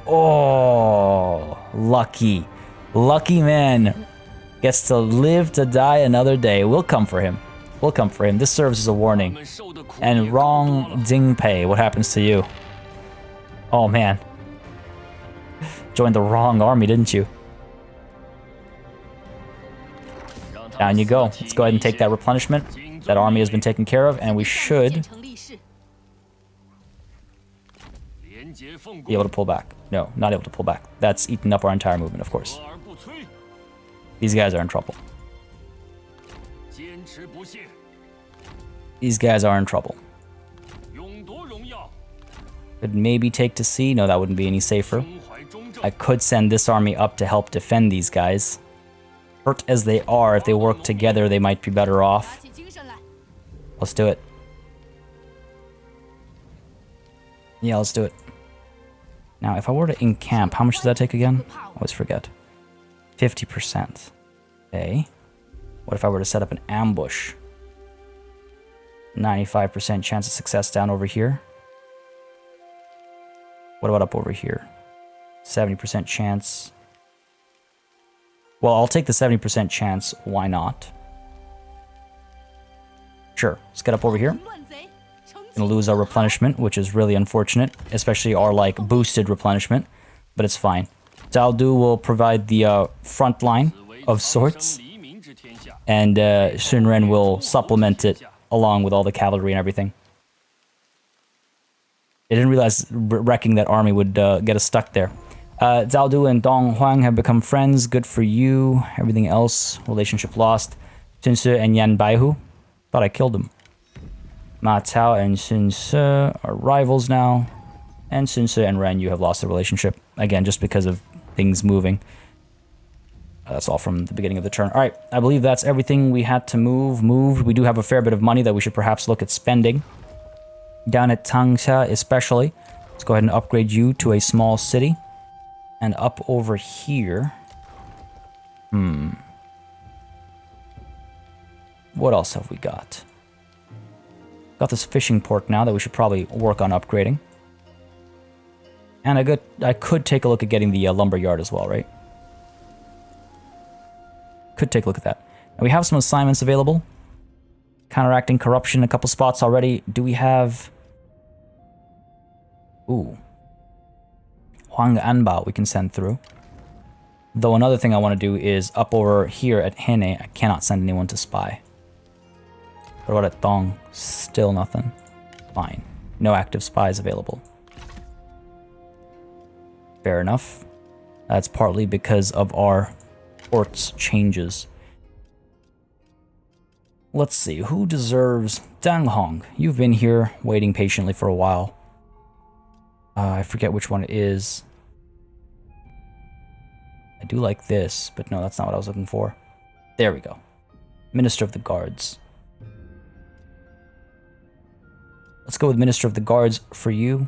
Oh, lucky. Lucky man gets to live to die another day. We'll come for him. We'll come for him. This serves as a warning. And Rong Jingpei, what happens to you? Oh, man. Joined the wrong army, didn't you? Down you go. Let's go ahead and take that replenishment. That army has been taken care of, and we should be able to pull back. No, not able to pull back. That's eaten up our entire movement, of course. These guys are in trouble. These guys are in trouble. Could maybe take to sea. No, that wouldn't be any safer. I could send this army up to help defend these guys. Hurt as they are, if they work together, they might be better off. Let's do it. Yeah, let's do it. Now, if I were to encamp, how much does that take again? I always forget. 50%. Okay. What if I were to set up an ambush? 95% chance of success down over here. What about up over here? 70% chance. Well, I'll take the 70% chance. Why not? Sure. Let's get up over here. Gonna lose our replenishment, which is really unfortunate, especially our like boosted replenishment, but it's fine. Zhao Du will provide the front line of sorts, and Sun Ren will supplement it along with all the cavalry and everything. I didn't realize wrecking that army would get us stuck there. Zhao Du and Dong Huang have become friends. Good for you. Everything else, relationship lost. Sun Ce and Yan Baihu. Thought I killed him. Ma Tao and Sun Ce are rivals now. And Sun Ce and Ren, you have lost the relationship. Again, just because of things moving. That's all from the beginning of the turn. All right, I believe that's everything we had to moved. We do have a fair bit of money that we should perhaps look at spending. Down at Tangsha especially. Let's go ahead and upgrade you to a small city. And up over here... What else have we got? Got this fishing port now that we should probably work on upgrading. And I could take a look at getting the lumber yard as well, right? Could take a look at that. And we have some assignments available. Counteracting corruption, a couple spots already. Do we have... Ooh. Huang Anbao we can send through. Though another thing I want to do is up over here at Hene, I cannot send anyone to spy. What about at Dong? Still nothing. Fine. No active spies available. Fair enough. That's partly because of our port's changes. Let's see, who deserves... Dang Hong, you've been here waiting patiently for a while. I forget which one it is. I do like this, but no, that's not what I was looking for. There we go. Minister of the Guards. Let's go with Minister of the Guards for you.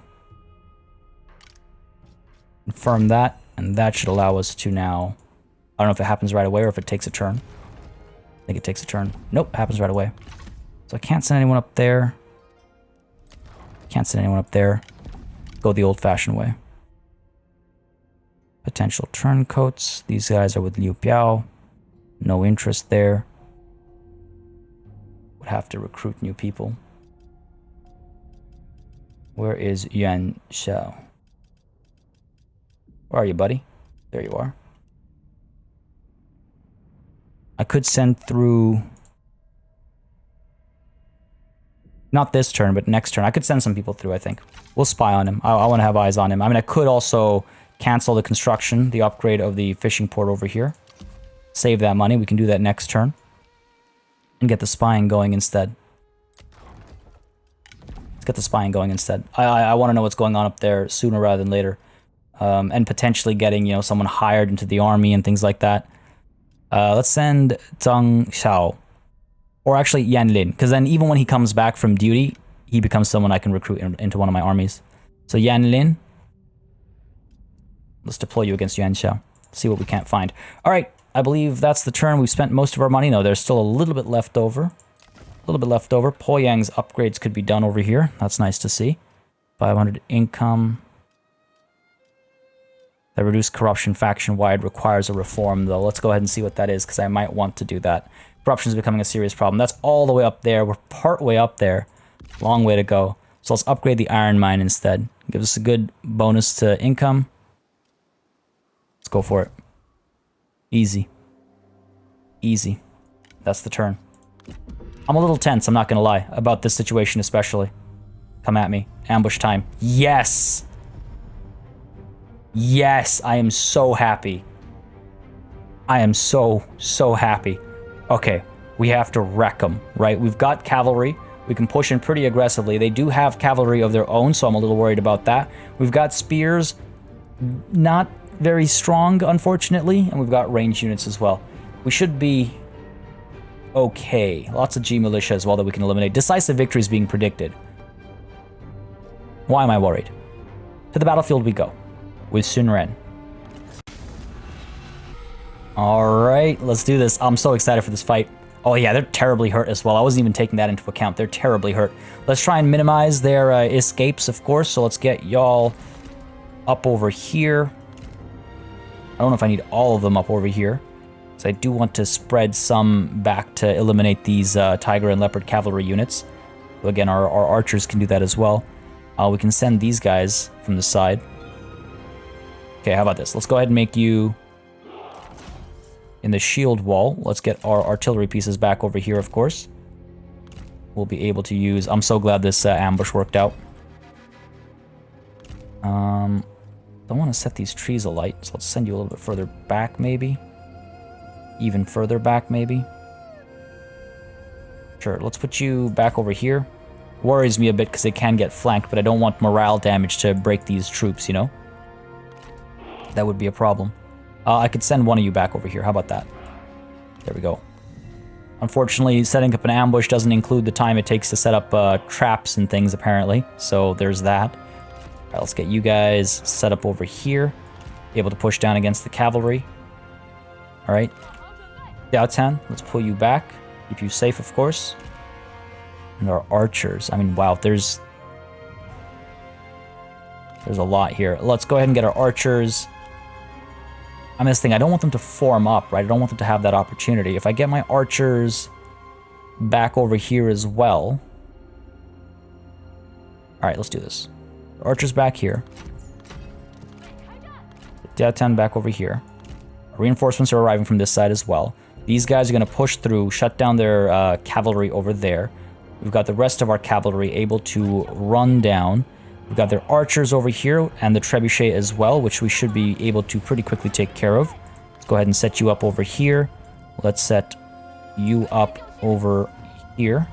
Confirm that, and that should allow us to now... I don't know if it happens right away or if it takes a turn. I think it takes a turn. Nope, it happens right away. So I can't send anyone up there. Can't send anyone up there. Go the old-fashioned way. Potential turncoats. These guys are with Liu Biao. No interest there. Would have to recruit new people. Where is Yuan Xiao? Where are you, buddy? There you are. I could send through... Not this turn, but next turn. I could send some people through, I think. We'll spy on him. I want to have eyes on him. I mean, I could also cancel the construction, the upgrade of the fishing port over here. Save that money. We can do that next turn. And get the spying going instead. Let's get the spying going instead. I want to know what's going on up there sooner rather than later. And potentially getting, you know, someone hired into the army and things like that. Let's send Zhang Xiao. Or actually Yan Lin, because then even when he comes back from duty, he becomes someone I can recruit into one of my armies. So Yan Lin, let's deploy you against Yuan Xiao. See what we can't find. All right, I believe that's the turn. We've spent most of our money. No, there's still a little bit left over. A little bit left over. Po Yang's upgrades could be done over here. That's nice to see. 500 income. The reduced corruption faction-wide requires a reform, though. Let's go ahead and see what that is, because I might want to do that. Corruption is becoming a serious problem. That's all the way up there. We're part way up there. Long way to go. So let's upgrade the iron mine instead. Gives us a good bonus to income. Let's go for it. Easy. Easy. That's the turn. I'm a little tense, I'm not going to lie, about this situation especially. Come at me. Ambush time. Yes! Yes, I am so happy. I am so happy. Okay, we have to wreck them, right? We've got cavalry. We can push in pretty aggressively. They do have cavalry of their own, so I'm a little worried about that. We've got spears, not very strong, unfortunately, and we've got ranged units as well. We should be okay. Lots of G militia as well that we can eliminate. Decisive victory is being predicted. Why am I worried? To the battlefield we go, with Sun Ren. Alright, let's do this. I'm so excited for this fight. Oh yeah, they're terribly hurt as well. I wasn't even taking that into account. They're terribly hurt. Let's try and minimize their escapes, of course. So let's get y'all up over here. I don't know if I need all of them up over here. So I do want to spread some back to eliminate these Tiger and Leopard cavalry units. So again, our archers can do that as well. We can send these guys from the side. Okay, how about this? Let's go ahead and make you... in the shield wall. Let's get our artillery pieces back over here, of course. We'll be able to use... I'm so glad this ambush worked out. Don't want to set these trees alight, so let's send you a little bit further back, maybe. Even further back, maybe. Sure, let's put you back over here. Worries me a bit because they can get flanked, but I don't want morale damage to break these troops, you know? That would be a problem. I could send one of you back over here. How about that? There we go. Unfortunately, setting up an ambush doesn't include the time it takes to set up traps and things, apparently. So there's that. All right, let's get you guys set up over here. Be able to push down against the cavalry. All right. Xiao, let's pull you back. Keep you safe, of course. And our archers. I mean, wow, there's a lot here. Let's go ahead and get our archers. I'm this thing. I don't want them to form up, right? I don't want them to have that opportunity. If I get my archers back over here as well. All right, let's do this. Archers back here. Xiao back over here. Reinforcements are arriving from this side as well. These guys are going to push through, shut down their cavalry over there. We've got the rest of our cavalry able to run down. We've got their archers over here and the trebuchet as well, which we should be able to pretty quickly take care of. Let's go ahead and set you up over here. Let's set you up over here.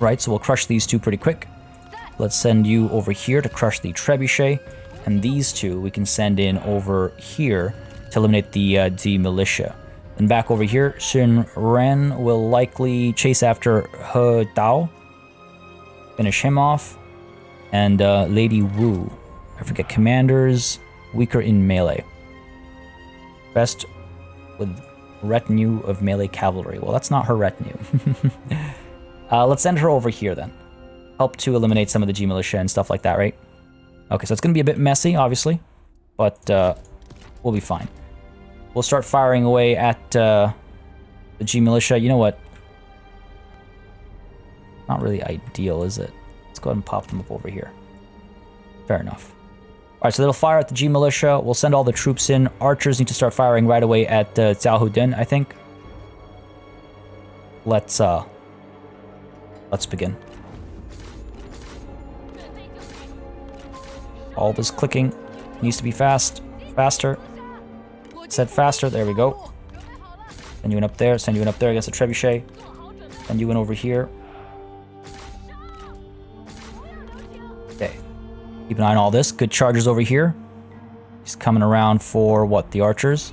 Right, so we'll crush these two pretty quick. Let's send you over here to crush the trebuchet. And these two we can send in over here to eliminate the militia. And back over here, Sun Ren will likely chase after He Dao. Finish him off. And Lady Wu. I forget, commanders weaker in melee. Best with retinue of melee cavalry. Well, that's not her retinue. Let's send her over here then. Help to eliminate some of the G militia and stuff like that, right? Okay, so it's going to be a bit messy, obviously. But we'll be fine. We'll start firing away at the G militia. You know what? Not really ideal, is it? Let's go ahead and pop them up over here. Fair enough. All right, so they'll fire at the G militia. We'll send all the troops in. Archers need to start firing right away at Xiao Den, I think. Let's begin. All this clicking needs to be faster. Said faster. There we go. Send you in up there. Send you in up there against the trebuchet. Send you in over here. Okay. Keep an eye on all this. Good charges over here. He's coming around for what? The archers.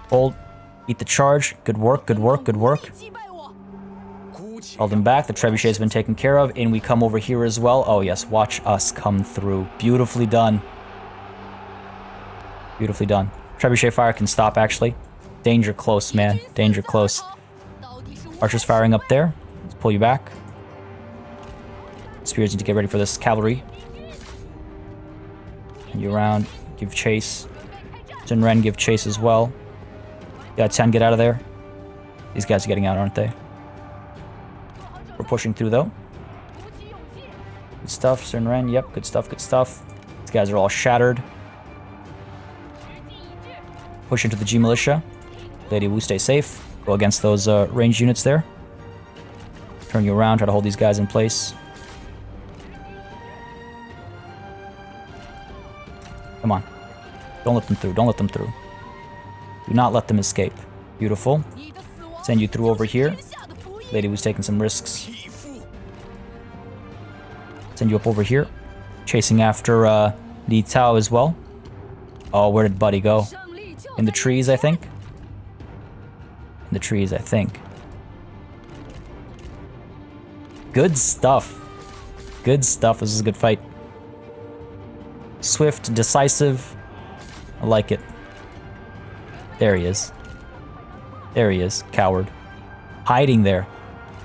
Hold. Eat the charge. Good work. Good work. Good work. Held him back. The trebuchet has been taken care of. And we come over here as well. Oh, yes. Watch us come through. Beautifully done. Beautifully done. Trebuchet fire can stop, actually. Danger close, man. Danger close. Archers firing up there. Let's pull you back. Spears need to get ready for this cavalry. And you around. Give chase. Jinren give chase as well. Yeah, 10, get out of there. These guys are getting out, aren't they? We're pushing through, though. Good stuff, Jinren. Yep, good stuff, good stuff. These guys are all shattered. Push into the G militia. Lady Wu, stay safe. Go against those ranged units there. Turn you around, try to hold these guys in place. Come on. Don't let them through, don't let them through. Do not let them escape. Beautiful. Send you through over here. Lady Wu's taking some risks. Send you up over here. Chasing after Li Tao as well. Oh, where did Buddy go? In the trees, I think. In the trees, I think. Good stuff. Good stuff. This is a good fight. Swift, decisive. I like it. There he is. There he is. Coward. Hiding there.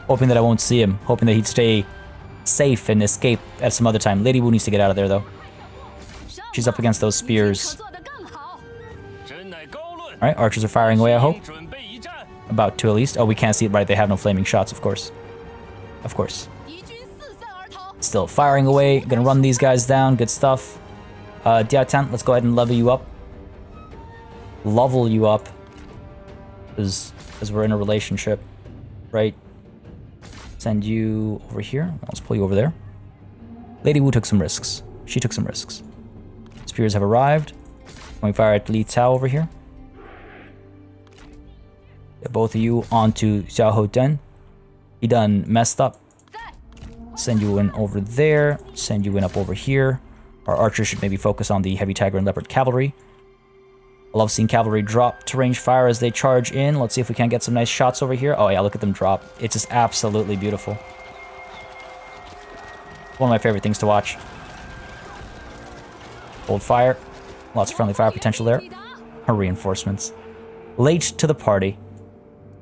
Hoping that I won't see him. Hoping that he'd stay safe and escape at some other time. Lady Wu needs to get out of there, though. She's up against those spears. Alright, archers are firing away, I hope. About to, at least. Oh, we can't see it right. They have no flaming shots, of course. Of course. Still firing away. Gonna run these guys down. Good stuff. Diatan, let's go ahead and level you up. Level you up. As we're in a relationship. Right? Send you over here. Let's pull you over there. Lady Wu took some risks. She took some risks. Spears have arrived. Can we fire at Li Tao over here? Get both of you onto Xiao Den. He done messed up. Send you in over there. Send you in up over here. Our archers should maybe focus on the heavy tiger and leopard cavalry. I love seeing cavalry drop to range fire as they charge in. Let's see if we can get some nice shots over here. Oh yeah, look at them drop. It's just absolutely beautiful. One of my favorite things to watch. Hold fire. Lots of friendly fire potential there. Our reinforcements. Late to the party.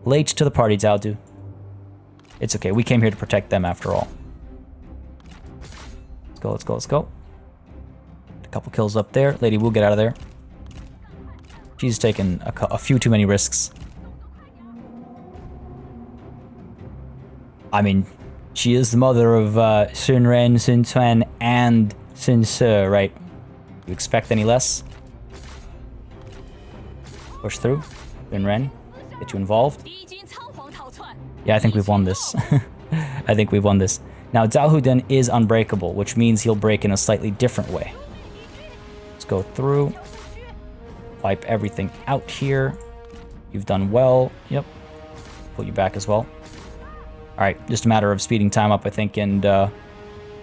Late to the party, Zhaodu. It's okay. We came here to protect them after all. Let's go, let's go, let's go. A couple kills up there. Lady Wu, get out of there. She's taken a few too many risks. I mean, she is the mother of Sun Ren, Sun Quan, and Sun Ce, right? You expect any less? Push through. Sun Ren, get you involved. Yeah, I think we've won this. I think we've won this. Now, Zhao Huden is unbreakable, which means he'll break in a slightly different way. Let's go through. Wipe everything out here. You've done well. Yep. Pull you back as well. Alright, just a matter of speeding time up, I think, and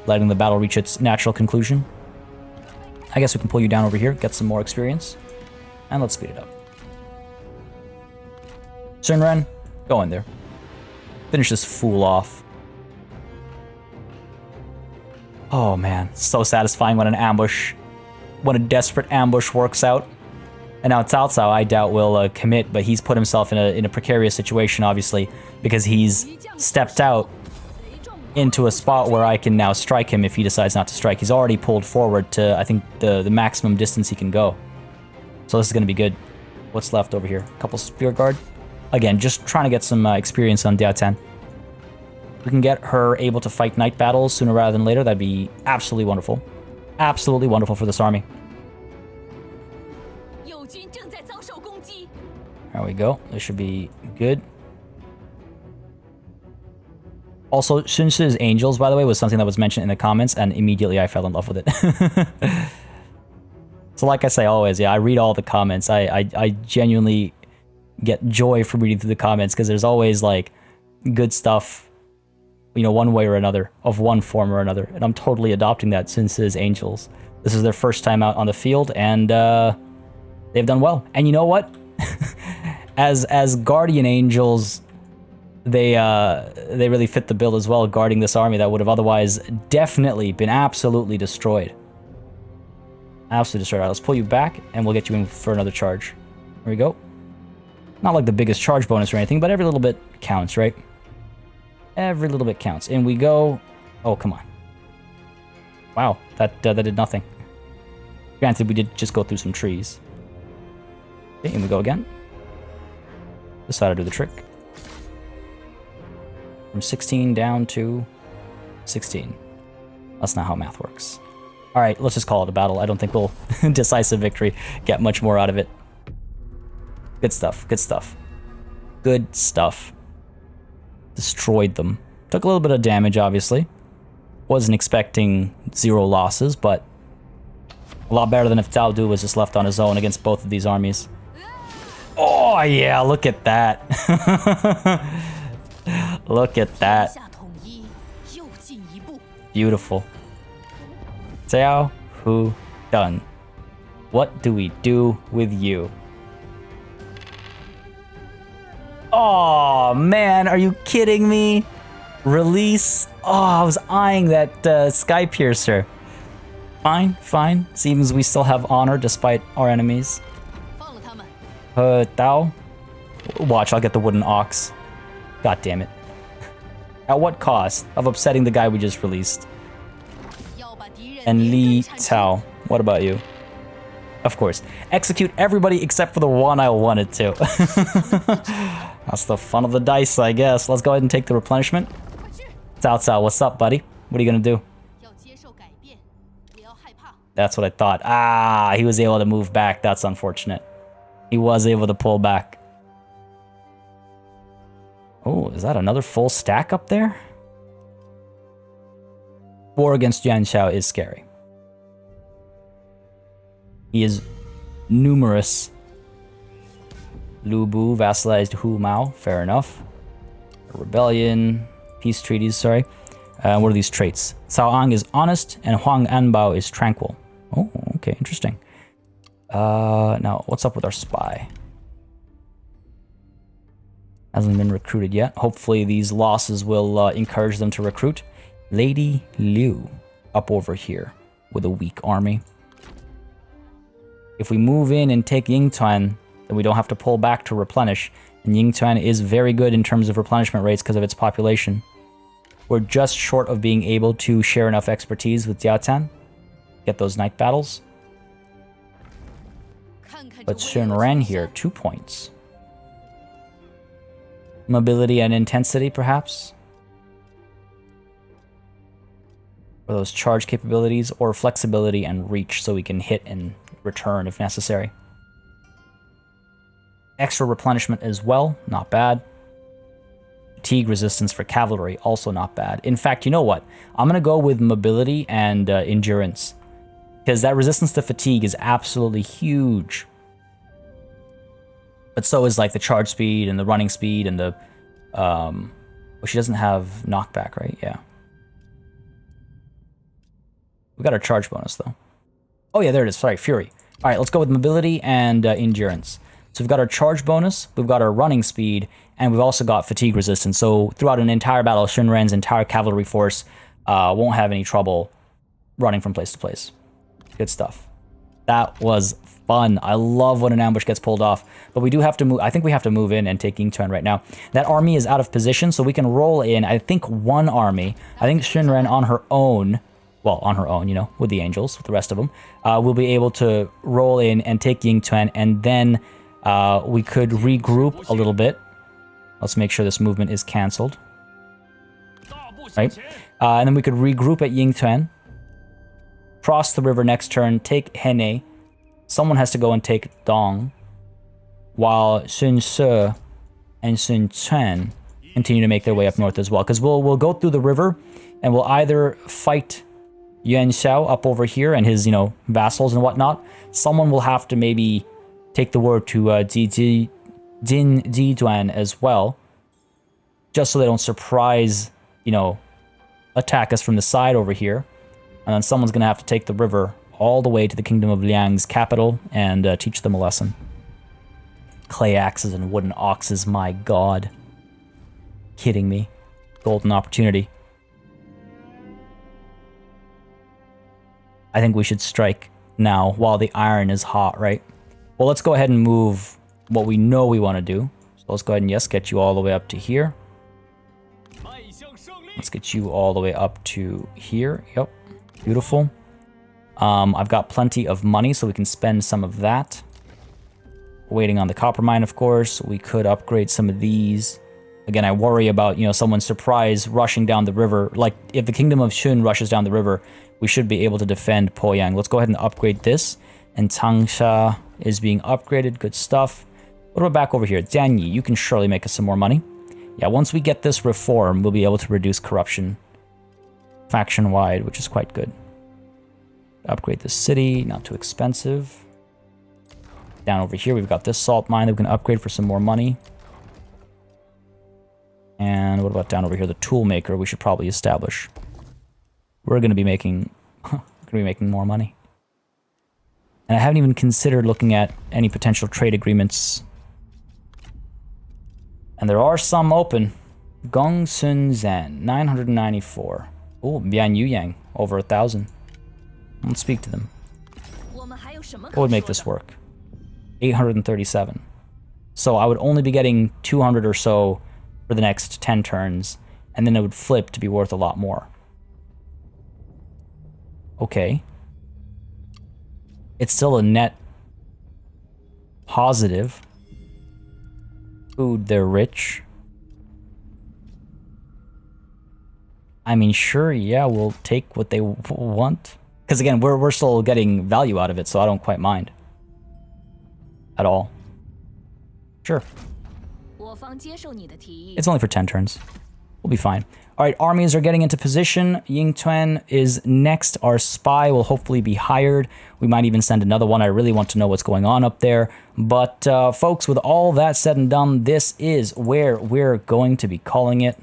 letting the battle reach its natural conclusion. I guess we can pull you down over here, get some more experience. And let's speed it up. Sun Ren, go in there. Finish this fool off. Oh man, so satisfying when a desperate ambush works out. And now Cao Cao, I doubt, will commit, but he's put himself in a precarious situation, obviously, because he's stepped out into a spot where I can now strike him if he decides not to strike. He's already pulled forward to, I think, the maximum distance he can go. So this is going to be good. What's left over here? A couple spear guard. Again, just trying to get some experience on Diatan. We can get her able to fight night battles sooner rather than later. That'd be absolutely wonderful. Absolutely wonderful for this army. There we go. This should be good. Also, Sun Ce's Angels, by the way, was something that was mentioned in the comments, and immediately I fell in love with it. So like I say always, yeah, I read all the comments. I genuinely get joy from reading through the comments, because there's always, like, good stuff, you know, one way or another, of one form or another. And I'm totally adopting that Sun Ce's Angels. This is their first time out on the field, and they've done well. And you know what? As guardian angels, they really fit the bill as well, guarding this army that would have otherwise definitely been absolutely destroyed. Absolutely destroyed. All right, let's pull you back, and we'll get you in for another charge. There we go. Not like the biggest charge bonus or anything, but every little bit counts, right? Every little bit counts. In we go. Oh, come on. Wow, that did nothing. Granted, we did just go through some trees. Okay, in we go again. This ought to do the trick. From 16 down to 16. That's not how math works. Alright, let's just call it a battle. I don't think we'll decisive victory get much more out of it. Good stuff, good stuff. Good stuff. Destroyed them. Took a little bit of damage, obviously. Wasn't expecting 0 losses, but a lot better than if Cao Du was just left on his own against both of these armies. Oh yeah, look at that. Look at that. Beautiful. Xiao Hu done. What do we do with you? Oh man, are you kidding me? Release? Oh, I was eyeing that Sky Piercer. Fine, fine. Seems we still have honor despite our enemies. Dao? Watch, I'll get the wooden ox. God damn it. At what cost of upsetting the guy we just released? And Li Cao, what about you? Of course. Execute everybody except for the one I wanted to. That's the fun of the dice, I guess. Let's go ahead and take the replenishment. Cao Cao, what's up, buddy? What are you gonna do? That's what I thought. Ah, he was able to move back. That's unfortunate. He was able to pull back. Oh, is that another full stack up there? War against Jian Xiao is scary. He is numerous. Lu Bu vassalized Hu Mao. Fair enough. Rebellion. Peace treaties, sorry. What are these traits? Cao Ang is honest and Huang Anbao is tranquil. Okay, interesting. Now, what's up with our spy? Hasn't been recruited yet. Hopefully these losses will encourage them to recruit. Lady Liu up over here with a weak army. If we move in and take Yingtuan, then we don't have to pull back to replenish. And Yingtuan is very good in terms of replenishment rates because of its population. We're just short of being able to share enough expertise with Jiatan. Get those night battles. But Shunren here, 2 points. Mobility and intensity, perhaps? Or those charge capabilities, or flexibility and reach so we can hit and return if necessary. Extra replenishment as well, not bad. Fatigue resistance for cavalry, also not bad. In fact, you know what? I'm going to go with mobility and endurance. Because that resistance to fatigue is absolutely huge. But so is like the charge speed and the running speed and the... well, she doesn't have knockback, right? Yeah. We got our charge bonus, though. Oh, yeah, there it is. Sorry, Fury. All right, let's go with mobility and endurance. So we've got our charge bonus, we've got our running speed, and we've also got fatigue resistance. So throughout an entire battle, Shunren's entire cavalry force won't have any trouble running from place to place. Good stuff. That was fun. I love when an ambush gets pulled off. But we do have to move. I think we have to move in and take Yingtuan right now. That army is out of position, so we can roll in, I think, one army. I think Shunren on her own, well, on her own, you know, with the angels, with the rest of them, will be able to roll in and take Yingtuan, and then we could regroup a little bit. Let's make sure this movement is cancelled. Right? And then we could regroup at Yingtuan. Cross the river next turn, take Hene. Someone has to go and take Dong. While Sun Se and Sun Chen continue to make their way up north as well. Because we'll go through the river and we'll either fight Yuan Xiao up over here and his, you know, vassals and whatnot. Someone will have to maybe take the word to Din Jiduan as well. Just so they don't surprise, you know, attack us from the side over here. And then someone's going to have to take the river all the way to the Kingdom of Liang's capital and teach them a lesson. Clay axes and wooden oxes, my god. Kidding me. Golden opportunity. I think we should strike now while the iron is hot, right? Well, let's go ahead and move what we know we want to do. So let's go ahead and, yes, get you all the way up to here. Let's get you all the way up to here. Yep. Beautiful. I've got plenty of money, so we can spend some of that. Waiting on the copper mine, of course. We could upgrade some of these. Again, I worry about, you know, someone surprise rushing down the river. Like, if the Kingdom of Shun rushes down the river, we should be able to defend Poyang. Let's go ahead and upgrade this. And Tangsha is being upgraded. Good stuff. What about back over here? Jianyi, you can surely make us some more money. Yeah, once we get this reform, we'll be able to reduce corruption faction-wide, which is quite good. Upgrade the city, not too expensive. Down over here, we've got this salt mine that we can upgrade for some more money. And what about down over here? The tool maker we should probably establish. We're going to be making more money. And I haven't even considered looking at any potential trade agreements. And there are some open. Gong Sun Zan, 994. Oh, Bian Yuyang, over 1,000. Let's speak to them. What would make this work? 837. So I would only be getting 200 or so for the next 10 turns, and then it would flip to be worth a lot more. Okay. It's still a net positive. Food, they're rich. I mean, sure, yeah, we'll take what they want. Because again, we're still getting value out of it, so I don't quite mind. At all. Sure. It's only for 10 turns. We'll be fine. Alright, armies are getting into position. Yingtuan is next. Our spy will hopefully be hired. We might even send another one. I really want to know what's going on up there. But, folks, with all that said and done, this is where we're going to be calling it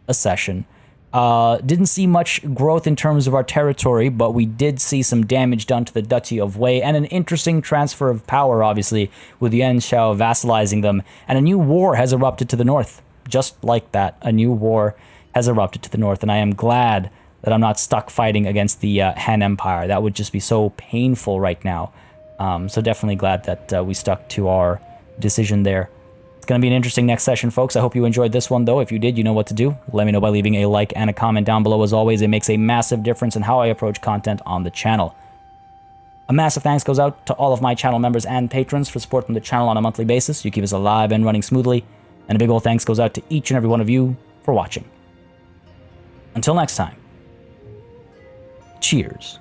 a session. Didn't see much growth in terms of our territory, but we did see some damage done to the Duchy of Wei, and an interesting transfer of power, obviously, with Xiao vassalizing them. And a new war has erupted to the north. Just like that, a new war has erupted to the north, and I am glad that I'm not stuck fighting against the Han Empire. That would just be so painful right now. So definitely glad that we stuck to our decision there. It's going to be an interesting next session, folks. I hope you enjoyed this one, though. If you did, you know what to do. Let me know by leaving a like and a comment down below. As always, it makes a massive difference in how I approach content on the channel. A massive thanks goes out to all of my channel members and patrons for supporting the channel on a monthly basis. You keep us alive and running smoothly. And a big old thanks goes out to each and every one of you for watching. Until next time, cheers.